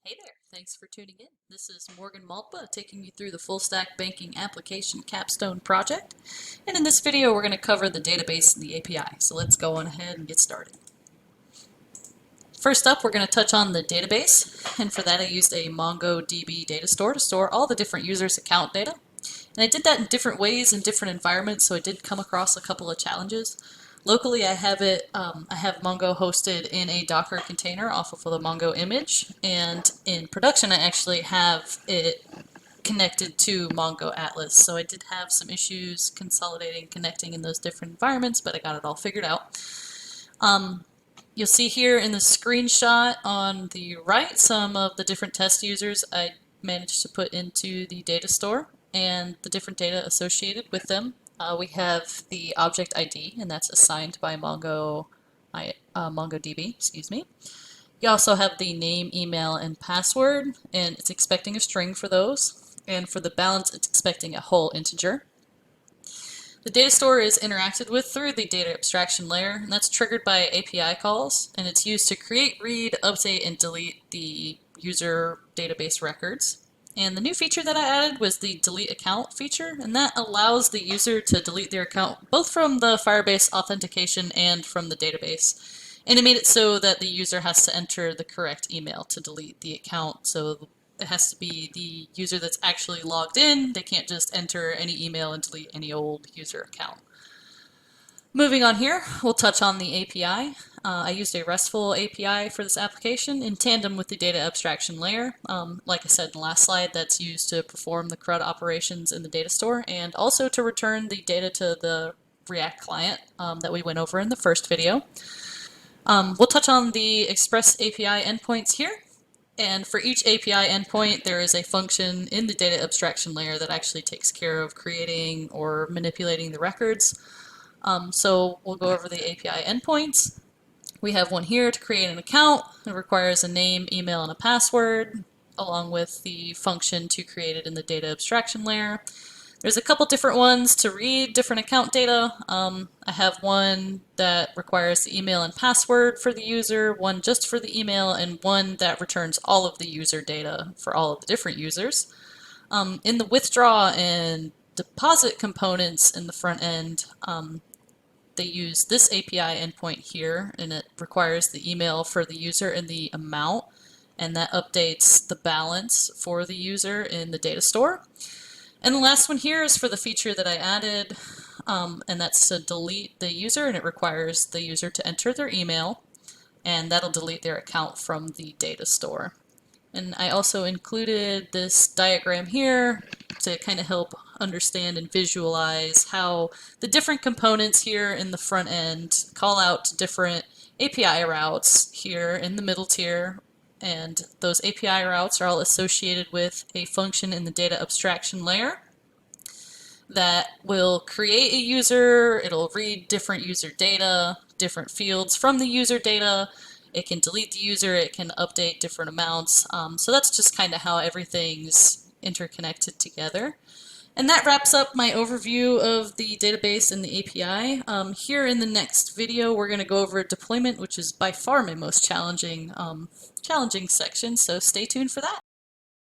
Hey there, thanks for tuning in. This is Morgan Maltba taking you through the full stack banking application capstone project. And in this video, we're going to cover the database and the API. So let's go on ahead and get started. First up, we're going to touch on the database. And for that, I used a MongoDB data store to store all the different users' account data. And I did that in different ways in different environments, so I did come across a couple of challenges. Locally, I have Mongo hosted in a Docker container off of the Mongo image, and in production, I actually have it connected to Mongo Atlas. So I did have some issues consolidating, connecting in those different environments, but I got it all figured out. You'll see here in the screenshot on the right some of the different test users I managed to put into the data store and the different data associated with them. We have the object ID, and that's assigned by MongoDB, excuse me. You also have the name, email, and password, and it's expecting a string for those. And for the balance, it's expecting a whole integer. The data store is interacted with through the data abstraction layer, and that's triggered by API calls, and it's used to create, read, update, and delete the user database records. And the new feature that I added was the delete account feature, and that allows the user to delete their account both from the Firebase authentication and from the database. And it made it so that the user has to enter the correct email to delete the account. So it has to be the user that's actually logged in. They can't just enter any email and delete any old user account. Moving on here, we'll touch on the API. I used a RESTful API for this application in tandem with the data abstraction layer. Like I said in the last slide, that's used to perform the CRUD operations in the data store and also to return the data to the React client that we went over in the first video. We'll touch on the Express API endpoints here. And for each API endpoint, there is a function in the data abstraction layer that actually takes care of creating or manipulating the records. So we'll go over the API endpoints. We have one here to create an account. It requires a name, email, and a password, along with the function to create it in the data abstraction layer. There's a couple different ones to read different account data. I have one that requires the email and password for the user, one just for the email, and one that returns all of the user data for all of the different users. In the withdraw and deposit components in the front end, they use this API endpoint here, and it requires the email for the user and the amount, and that updates the balance for the user in the data store. And the last one here is for the feature that I added, and that's to delete the user, and it requires the user to enter their email, and that'll delete their account from the data store. And I also included this diagram here to kind of help understand and visualize how the different components here in the front end call out to different API routes here in the middle tier. And those API routes are all associated with a function in the data abstraction layer that will create a user. It'll read different user data, different fields from the user data. It can delete the user, it can update different amounts. So that's just kind of how everything's interconnected together. And that wraps up my overview of the database and the API. Here in the next video, we're going to go over deployment, which is by far my most challenging section, so stay tuned for that.